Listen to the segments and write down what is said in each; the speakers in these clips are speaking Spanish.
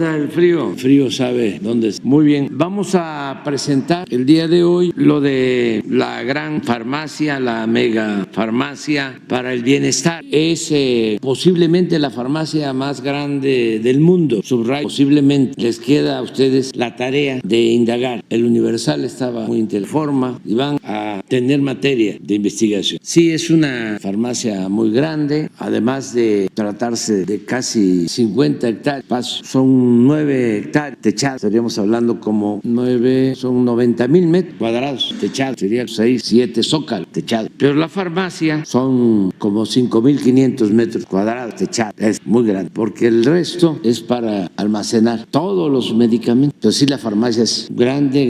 El frío sabe dónde es. Muy bien, vamos a presentar el día de hoy lo de la gran farmacia, la mega farmacia para el bienestar. Es posiblemente la farmacia más grande del mundo. Subrayo, posiblemente. Les queda a ustedes la tarea de indagar. El Universal estaba muy interforma y van a tener materia de investigación. Sí, es una farmacia muy grande, además de tratarse de casi 50 hectáreas. Son 9 hectáreas techadas, estaríamos hablando como 9, son 90,000 metros cuadrados techados, sería 6, 7 zócalos techados. Pero la farmacia son como 5,500 metros cuadrados techados, es muy grande, porque el resto es para almacenar todos los medicamentos. Entonces sí, la farmacia es grande,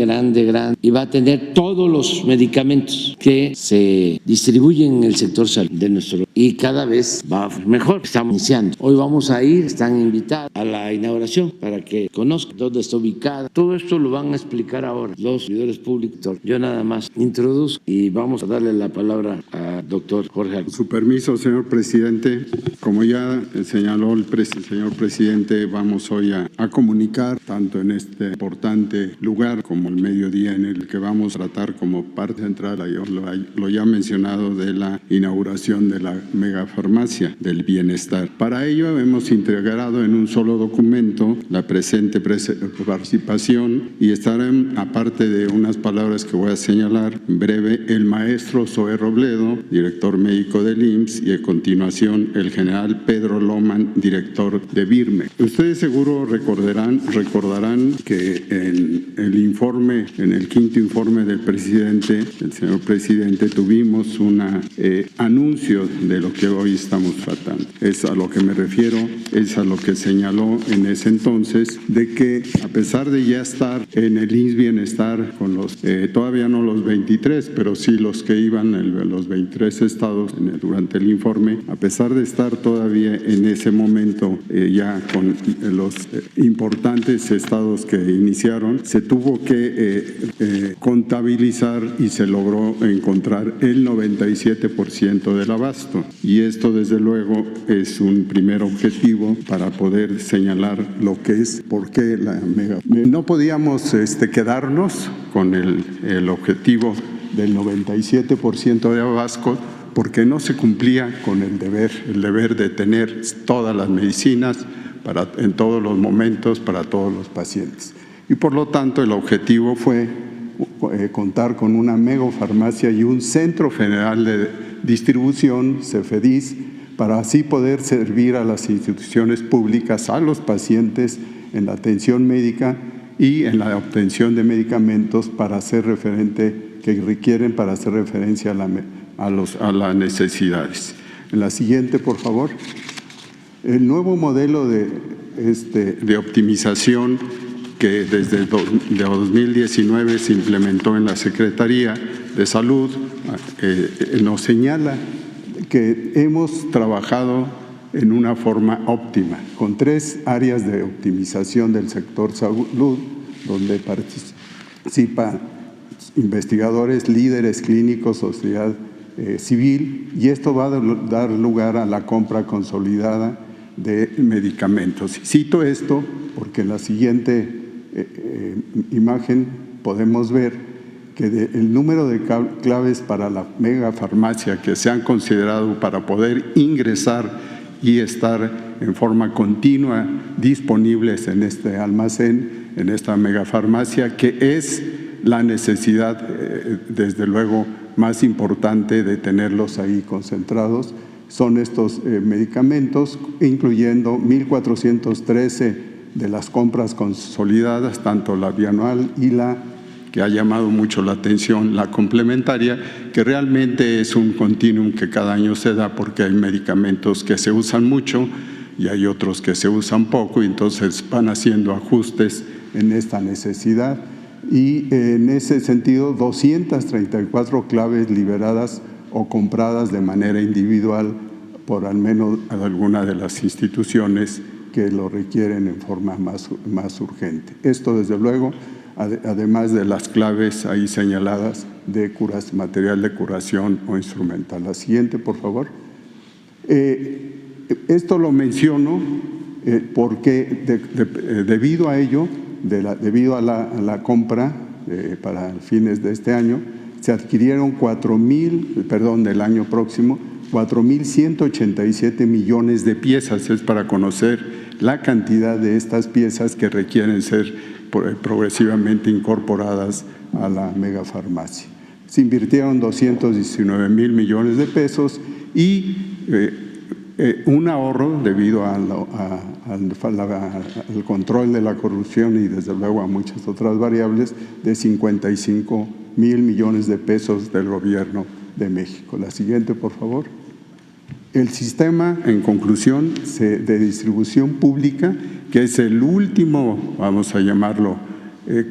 y va a tener todos los medicamentos que se distribuyen en el sector salud de nuestro, y cada vez va mejor. Estamos iniciando. Hoy vamos a ir, están invitados a la inauguración para que conozcan dónde está ubicada. Todo esto lo van a explicar ahora los servidores públicos. Yo nada más introduzco y vamos a darle la palabra al doctor Jorge. Con su permiso, señor presidente, como ya señaló el señor presidente, vamos hoy a comunicar tanto en este importante lugar como el mediodía en el que vamos a tratar como parte central, lo ya mencionado, de la inauguración de la megafarmacia del bienestar. Para ello hemos integrado en un solo documento la presente participación y estarán, aparte de unas palabras que voy a señalar en breve, el maestro Zoé Robledo, director médico del IMSS, y a continuación el general Pedro Loman, director de BIRME. Ustedes seguro recordarán que en el informe, en el quinto informe del señor presidente, tuvimos un anuncio de lo que hoy estamos tratando. Es a lo que me refiero, es a lo que señaló en ese entonces, de que a pesar de ya estar en el IMSS Bienestar con los, todavía no los 23, pero sí los que iban, los 23 estados durante el informe, a pesar de estar todavía en ese momento ya con los importantes estados que iniciaron, se tuvo que contabilizar y se logró encontrar el 97% del abasto. Y esto, desde luego, es un primer objetivo para poder señalar lo que es, por qué la mega. No podíamos quedarnos con el objetivo del 97% de abasto, porque no se cumplía con el deber de tener todas las medicinas en todos los momentos para todos los pacientes. Y por lo tanto el objetivo fue contar con una megafarmacia y un centro general de distribución, CEFEDIS, para así poder servir a las instituciones públicas, a los pacientes en la atención médica y en la obtención de medicamentos para hacer que requieren para hacer referencia a las necesidades. En la siguiente, por favor. El nuevo modelo de optimización que desde 2019 se implementó en la Secretaría de Salud nos señala que hemos trabajado en una forma óptima, con 3 áreas de optimización del sector salud, donde participan investigadores, líderes clínicos, sociedad civil, y esto va a dar lugar a la compra consolidada de medicamentos. Cito esto porque en la siguiente imagen podemos ver que el número de claves para la megafarmacia que se han considerado para poder ingresar y estar en forma continua disponibles en este almacén, en esta megafarmacia, que es la necesidad, desde luego, más importante de tenerlos ahí concentrados, son estos medicamentos, incluyendo 1,413 de las compras consolidadas, tanto la bianual y la que ha llamado mucho la atención, la complementaria, que realmente es un continuum que cada año se da, porque hay medicamentos que se usan mucho y hay otros que se usan poco, y entonces van haciendo ajustes en esta necesidad. Y en ese sentido, 234 claves liberadas o compradas de manera individual por al menos alguna de las instituciones que lo requieren en forma más urgente. Esto, desde luego, además de las claves ahí señaladas de material de curación o instrumental. La siguiente, por favor. Esto lo menciono porque debido a ello, debido a la compra para fines de este año, se adquirieron del año próximo, 4,187 millones de piezas. Es para conocer la cantidad de estas piezas que requieren ser progresivamente incorporadas a la megafarmacia. Se invirtieron 219,000 millones de pesos y un ahorro debido al control de la corrupción y desde luego a muchas otras variables de 55,000 millones de pesos del Gobierno de México. La siguiente, por favor. El sistema, en conclusión, de distribución pública, que es el último, vamos a llamarlo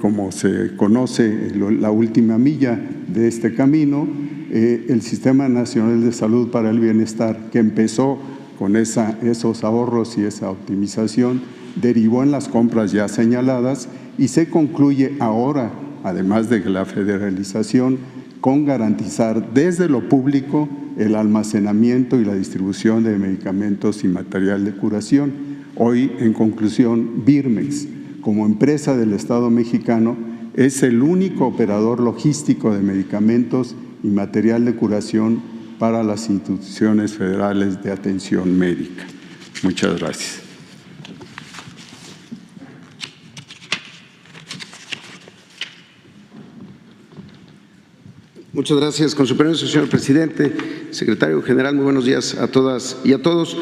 como se conoce, la última milla de este camino, el Sistema Nacional de Salud para el Bienestar, que empezó con esos ahorros y esa optimización, derivó en las compras ya señaladas y se concluye ahora, además de la federalización, con garantizar desde lo público el almacenamiento y la distribución de medicamentos y material de curación. Hoy, en conclusión, Birmex, como empresa del Estado mexicano, es el único operador logístico de medicamentos y material de curación para las instituciones federales de atención médica. Muchas gracias. Muchas gracias. Con su permiso, señor presidente, secretario general, muy buenos días a todas y a todos.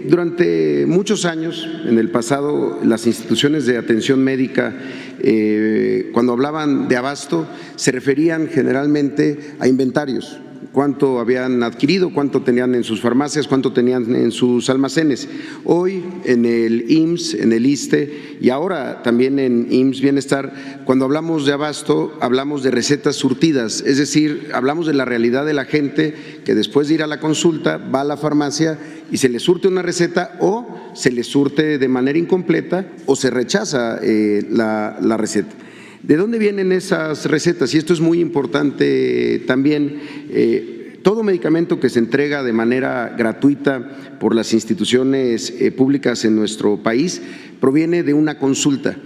Durante muchos años, en el pasado, las instituciones de atención médica, cuando hablaban de abasto, se referían generalmente a inventarios. Cuánto habían adquirido, cuánto tenían en sus farmacias, cuánto tenían en sus almacenes. Hoy en el IMSS, en el ISSSTE y ahora también en IMSS Bienestar, cuando hablamos de abasto, hablamos de recetas surtidas, es decir, hablamos de la realidad de la gente que después de ir a la consulta va a la farmacia y se le surte una receta o se le surte de manera incompleta o se rechaza la receta. ¿De dónde vienen esas recetas? Y esto es muy importante también. Todo medicamento que se entrega de manera gratuita por las instituciones públicas en nuestro país proviene de una consulta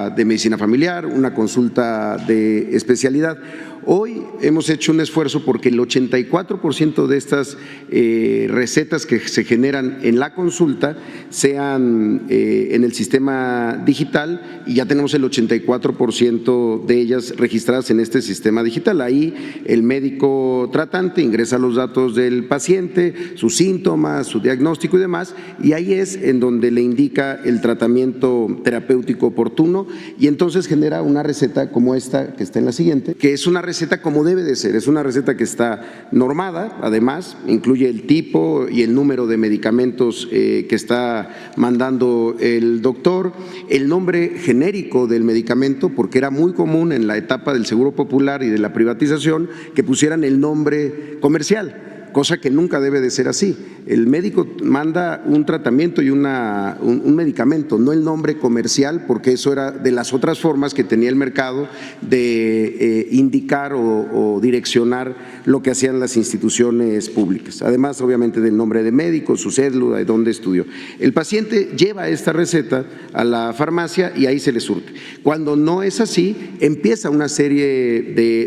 de medicina familiar, una consulta de especialidad. Hoy hemos hecho un esfuerzo porque el 84% de estas recetas que se generan en la consulta sean en el sistema digital y ya tenemos el 84% de ellas registradas en este sistema digital. Ahí el médico tratante ingresa los datos del paciente, sus síntomas, su diagnóstico y demás, y ahí es en donde le indica el tratamiento terapéutico oportuno y entonces genera una receta como esta que está en la siguiente, que es una receta como debe de ser, es una receta que está normada, además incluye el tipo y el número de medicamentos que está mandando el doctor, el nombre genérico del medicamento, porque era muy común en la etapa del Seguro Popular y de la privatización que pusieran el nombre comercial, cosa que nunca debe de ser así. El médico manda un tratamiento y un medicamento, no el nombre comercial, porque eso era de las otras formas que tenía el mercado de indicar o direccionar lo que hacían las instituciones públicas. Además, obviamente, del nombre de médico, su cédula, de dónde estudió. El paciente lleva esta receta a la farmacia y ahí se le surte. Cuando no es así, empieza una serie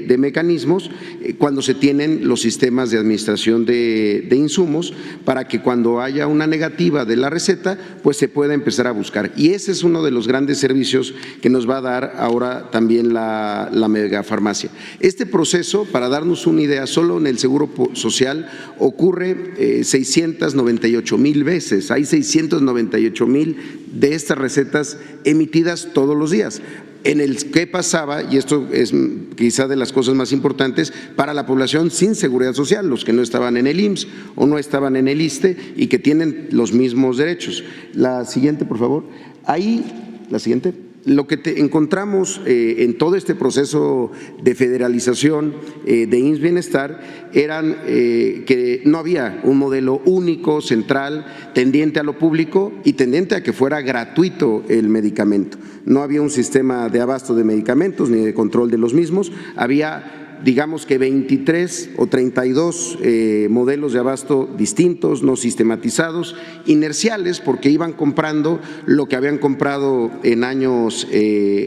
de mecanismos cuando se tienen los sistemas de administración de insumos para que cuando haya una negativa de la receta, pues se pueda empezar a buscar. Y ese es uno de los grandes servicios que nos va a dar ahora también la megafarmacia. Este proceso, para darnos una idea, solo en el Seguro Social ocurre 698,000 veces. Hay 698,000 de estas recetas emitidas todos los días. En el que pasaba, y esto es quizá de las cosas más importantes, para la población sin seguridad social, los que no estaban en el IMSS o no estaban en el ISSSTE y que tienen los mismos derechos. La siguiente, por favor. Ahí, la siguiente. Lo que encontramos en todo este proceso de federalización de IMSS Bienestar eran que no había un modelo único, central, tendiente a lo público y tendiente a que fuera gratuito el medicamento. No había un sistema de abasto de medicamentos ni de control de los mismos, había digamos que 23 o 32 modelos de abasto distintos, no sistematizados, inerciales, porque iban comprando lo que habían comprado en años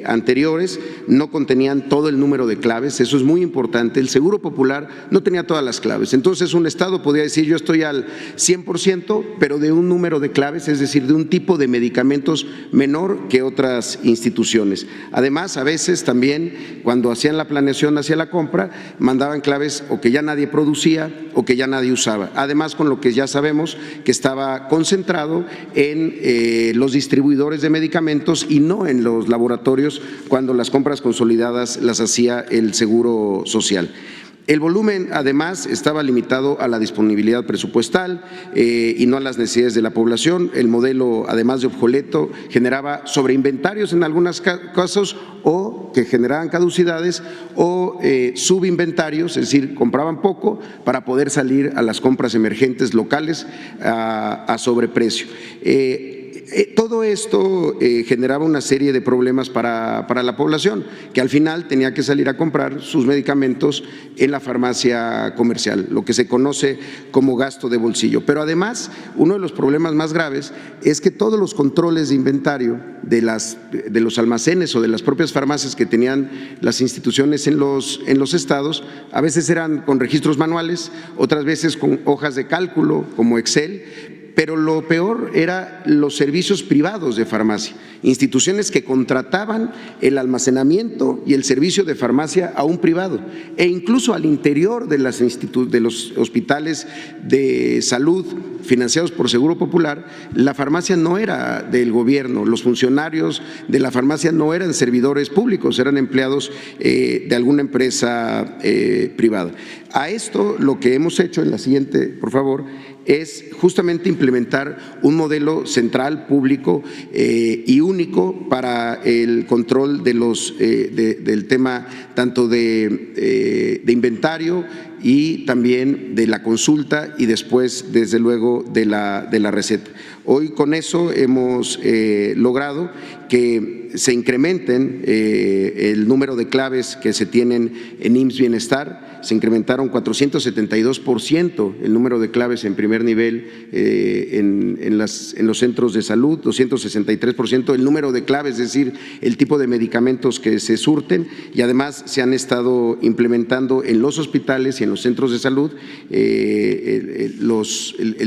anteriores, no contenían todo el número de claves, eso es muy importante. El Seguro Popular no tenía todas las claves, entonces un Estado podía decir yo estoy al 100%, pero de un número de claves, es decir, de un tipo de medicamentos menor que otras instituciones. Además, a veces también cuando hacían la planeación hacia la compra, mandaban claves o que ya nadie producía o que ya nadie usaba. Además, con lo que ya sabemos que estaba concentrado en los distribuidores de medicamentos y no en los laboratorios cuando las compras consolidadas las hacía el Seguro Social. El volumen, además, estaba limitado a la disponibilidad presupuestal y no a las necesidades de la población. El modelo, además de obsoleto, generaba sobreinventarios en algunos casos o que generaban caducidades o subinventarios, es decir, compraban poco para poder salir a las compras emergentes locales a sobreprecio. Todo esto generaba una serie de problemas para la población, que al final tenía que salir a comprar sus medicamentos en la farmacia comercial, lo que se conoce como gasto de bolsillo. Pero además, uno de los problemas más graves es que todos los controles de inventario de los almacenes o de las propias farmacias que tenían las instituciones en los estados, a veces eran con registros manuales, otras veces con hojas de cálculo como Excel. Pero lo peor era los servicios privados de farmacia, instituciones que contrataban el almacenamiento y el servicio de farmacia a un privado e incluso al interior de los hospitales de salud financiados por Seguro Popular, la farmacia no era del gobierno, los funcionarios de la farmacia no eran servidores públicos, eran empleados de alguna empresa privada. A esto lo que hemos hecho en la siguiente, por favor, es justamente implementar un modelo central, público y único para el control de del tema tanto de inventario y también de la consulta y después, desde luego, de la receta. Hoy con eso hemos logrado que se incrementen el número de claves que se tienen en IMSS Bienestar. Se incrementaron 472% el número de claves en primer nivel en los centros de salud, 263% el número de claves, es decir, el tipo de medicamentos que se surten, y además se han estado implementando en los hospitales y en los centros de salud el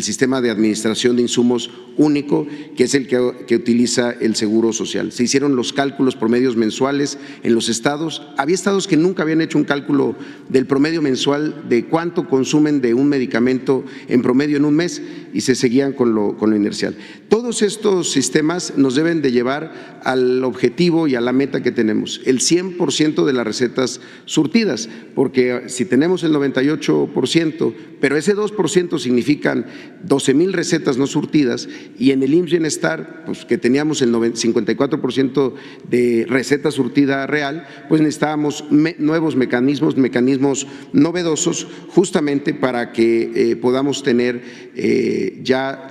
sistema de administración de insumos único, que es el que utiliza el Seguro Social. Se hicieron los cálculos promedios mensuales en los estados. Había estados que nunca habían hecho un cálculo del promedio mensual de cuánto consumen de un medicamento en promedio en un mes y se seguían con lo inercial. Todos estos sistemas nos deben de llevar al objetivo y a la meta que tenemos, el 100% de las recetas surtidas, porque si tenemos el 98%, pero ese 2% significan 12,000 recetas no surtidas, y en el IMSS Bienestar, pues que teníamos el 54% de receta surtida real, pues necesitábamos nuevos mecanismos novedosos justamente para que podamos tener ya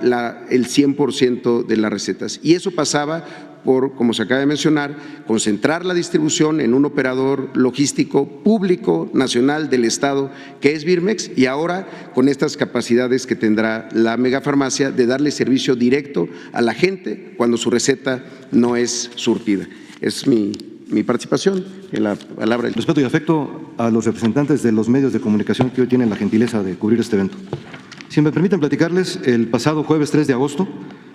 el 100% de las recetas. Y eso pasaba por, como se acaba de mencionar, concentrar la distribución en un operador logístico público nacional del Estado, que es Birmex, y ahora con estas capacidades que tendrá la megafarmacia de darle servicio directo a la gente cuando su receta no es surtida. Es mi participación en la palabra. Respeto y afecto a los representantes de los medios de comunicación que hoy tienen la gentileza de cubrir este evento. Si me permiten platicarles, el pasado jueves 3 de agosto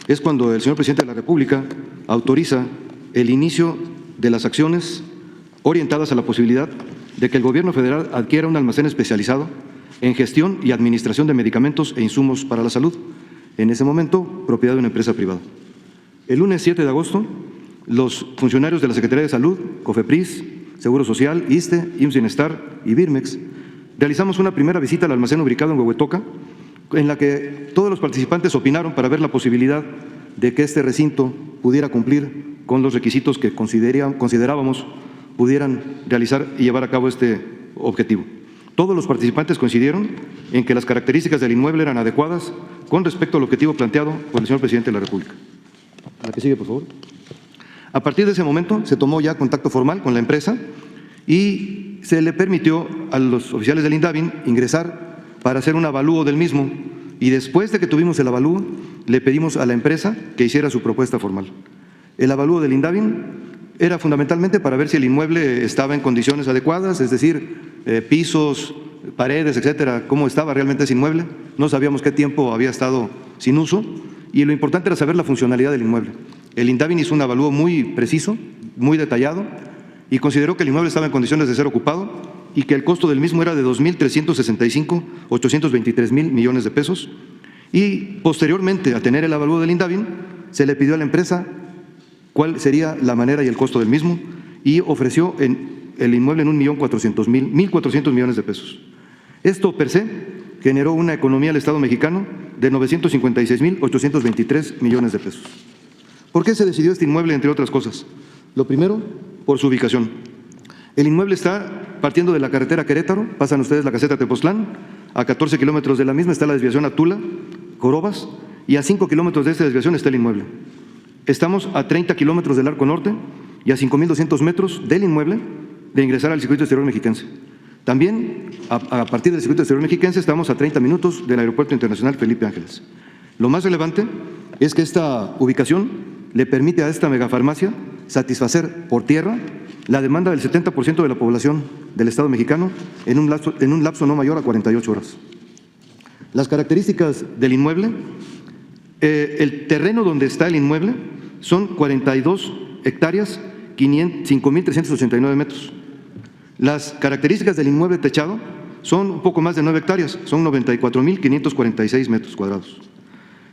es cuando el señor presidente de la República autoriza el inicio de las acciones orientadas a la posibilidad de que el gobierno federal adquiera un almacén especializado en gestión y administración de medicamentos e insumos para la salud, en ese momento propiedad de una empresa privada. El lunes 7 de agosto, los funcionarios de la Secretaría de Salud, COFEPRIS, Seguro Social, ISSSTE, IMSS Bienestar y Birmex realizamos una primera visita al almacén ubicado en Huehuetoca, en la que todos los participantes opinaron para ver la posibilidad de que este recinto pudiera cumplir con los requisitos que considerábamos pudieran realizar y llevar a cabo este objetivo. Todos los participantes coincidieron en que las características del inmueble eran adecuadas con respecto al objetivo planteado por el señor presidente de la República. La que sigue, por favor. A partir de ese momento se tomó ya contacto formal con la empresa y se le permitió a los oficiales del INDAVIN ingresar para hacer un avalúo del mismo, y después de que tuvimos el avalúo, le pedimos a la empresa que hiciera su propuesta formal. El avalúo del INDAVIN era fundamentalmente para ver si el inmueble estaba en condiciones adecuadas, es decir, pisos, paredes, etcétera, cómo estaba realmente ese inmueble. No sabíamos qué tiempo había estado sin uso, y lo importante era saber la funcionalidad del inmueble. El INDAVIN hizo un avalúo muy preciso, muy detallado, y consideró que el inmueble estaba en condiciones de ser ocupado y que el costo del mismo era de 2.365.823 millones de pesos. Y posteriormente a tener el avalúo del INDAVIN, se le pidió a la empresa cuál sería la manera y el costo del mismo, y ofreció el inmueble en 1.400.000 millones de pesos. Esto per se generó una economía al Estado mexicano de 956.823 millones de pesos. ¿Por qué se decidió este inmueble, entre otras cosas? Lo primero, por su ubicación. El inmueble está partiendo de la carretera Querétaro, pasan ustedes la caseta Tepoztlán, a 14 kilómetros de la misma está la desviación a Tula, Corobas, y a 5 kilómetros de esta desviación está el inmueble. Estamos a 30 kilómetros del Arco Norte y a 5.200 metros del inmueble de ingresar al circuito exterior mexiquense. También, a partir del circuito exterior mexiquense, estamos a 30 minutos del Aeropuerto Internacional Felipe Ángeles. Lo más relevante es que esta ubicación le permite a esta megafarmacia satisfacer por tierra la demanda del 70% de la población del Estado mexicano en un lapso no mayor a 48 horas. Las características del inmueble: el terreno donde está el inmueble son 42 hectáreas, 5.389 metros. Las características del inmueble techado son un poco más de 9 hectáreas, son 94.546 metros cuadrados.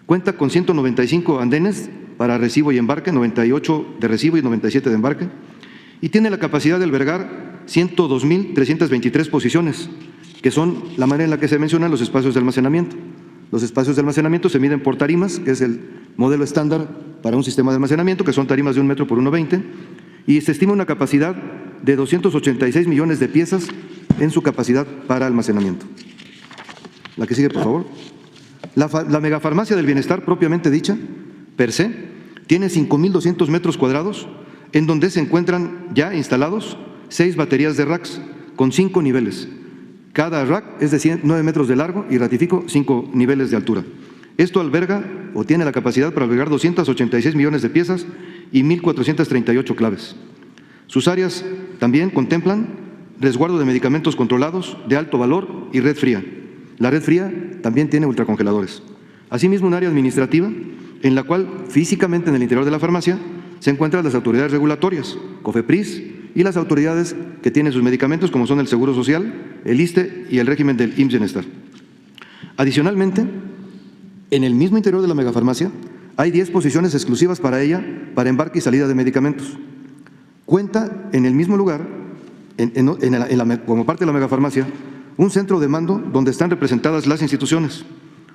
Cuenta con 195 andenes para recibo y embarque, 98 de recibo y 97 de embarque, y tiene la capacidad de albergar 102.323 posiciones, que son la manera en la que se mencionan los espacios de almacenamiento. Los espacios de almacenamiento se miden por tarimas, que es el modelo estándar para un sistema de almacenamiento, que son tarimas de 1 metro por 1,20, y se estima una capacidad de 286 millones de piezas en su capacidad para almacenamiento. La que sigue, por favor. La megafarmacia del bienestar propiamente dicha, per se, tiene 5.200 metros cuadrados, en donde se encuentran ya instalados 6 baterías de racks con 5 niveles. Cada rack es de 9 metros de largo y, ratifico, 5 niveles de altura. Esto alberga o tiene la capacidad para albergar 286 millones de piezas y 1.438 claves. Sus áreas también contemplan resguardo de medicamentos controlados de alto valor y red fría. La red fría también tiene ultracongeladores. Asimismo, un área administrativa en la cual físicamente en el interior de la farmacia se encuentran las autoridades regulatorias, COFEPRIS, y las autoridades que tienen sus medicamentos, como son el Seguro Social, el ISSSTE y el régimen del IMSS Bienestar. Adicionalmente, en el mismo interior de la megafarmacia hay 10 posiciones exclusivas para ella para embarque y salida de medicamentos. Cuenta en el mismo lugar, como parte de la megafarmacia, un centro de mando donde están representadas las instituciones,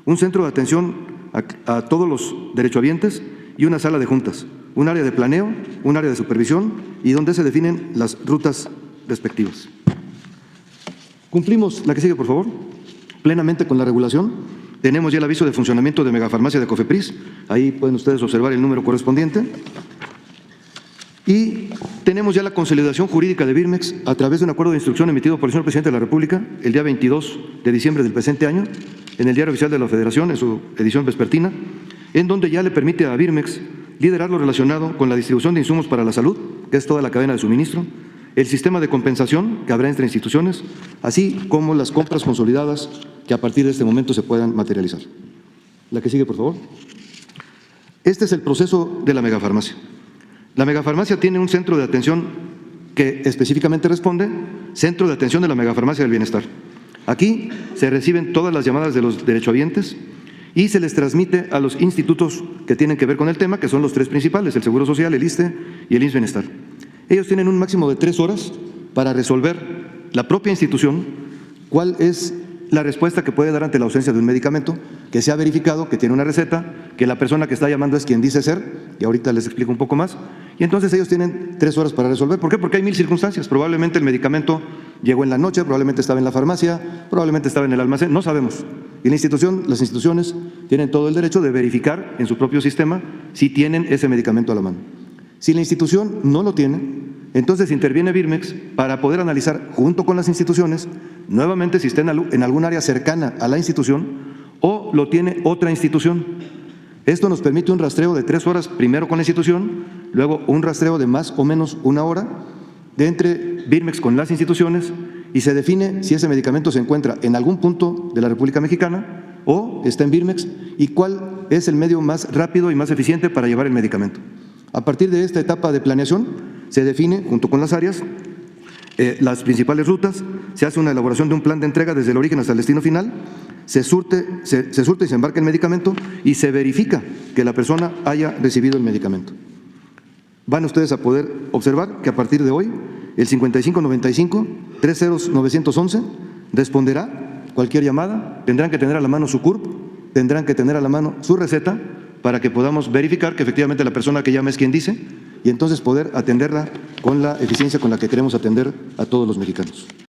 un centro de atención a todos los derechohabientes y una sala de juntas, un área de planeo, un área de supervisión y donde se definen las rutas respectivas. Cumplimos, la que sigue por favor, plenamente con la regulación. Tenemos ya el aviso de funcionamiento de megafarmacia de COFEPRIS, ahí pueden ustedes observar el número correspondiente. Y tenemos ya la consolidación jurídica de Birmex a través de un acuerdo de instrucción emitido por el señor Presidente de la República el día 22 de diciembre del presente año en el Diario Oficial de la Federación, en su edición vespertina, en donde ya le permite a Birmex liderar lo relacionado con la distribución de insumos para la salud, que es toda la cadena de suministro, el sistema de compensación que habrá entre instituciones, así como las compras consolidadas que a partir de este momento se puedan materializar. La que sigue, por favor. Este es el proceso de la megafarmacia. La megafarmacia tiene un centro de atención que específicamente responde, Centro de Atención de la Megafarmacia del Bienestar. Aquí se reciben todas las llamadas de los derechohabientes y se les transmite a los institutos que tienen que ver con el tema, que son los 3 principales, el Seguro Social, el ISSSTE y el IMSS Bienestar. Ellos tienen un máximo de 3 horas para resolver la propia institución cuál es la respuesta que puede dar ante la ausencia de un medicamento que se ha verificado, que tiene una receta, que la persona que está llamando es quien dice ser, y ahorita les explico un poco más, y entonces ellos tienen 3 horas para resolver. ¿Por qué? Porque hay 1000 circunstancias. Probablemente el medicamento llegó en la noche, probablemente estaba en la farmacia, probablemente estaba en el almacén, no sabemos. Y las instituciones tienen todo el derecho de verificar en su propio sistema si tienen ese medicamento a la mano. Si la institución no lo tiene, Entonces interviene Birmex para poder analizar junto con las instituciones nuevamente si está en algún área cercana a la institución o lo tiene otra institución. Esto nos permite un rastreo de 3 horas, primero con la institución, luego un rastreo de más o menos 1 hora de entre Birmex con las instituciones y se define si ese medicamento se encuentra en algún punto de la República Mexicana o está en Birmex y cuál es el medio más rápido y más eficiente para llevar el medicamento. A partir de esta etapa de planeación se define, junto con las áreas, las principales rutas, se hace una elaboración de un plan de entrega desde el origen hasta el destino final, se surte y se embarca el medicamento y se verifica que la persona haya recibido el medicamento. Van ustedes a poder observar que a partir de hoy el 5595-30911 responderá cualquier llamada, tendrán que tener a la mano su CURP, tendrán que tener a la mano su receta para que podamos verificar que efectivamente la persona que llama es quien dice y entonces poder atenderla con la eficiencia con la que queremos atender a todos los mexicanos.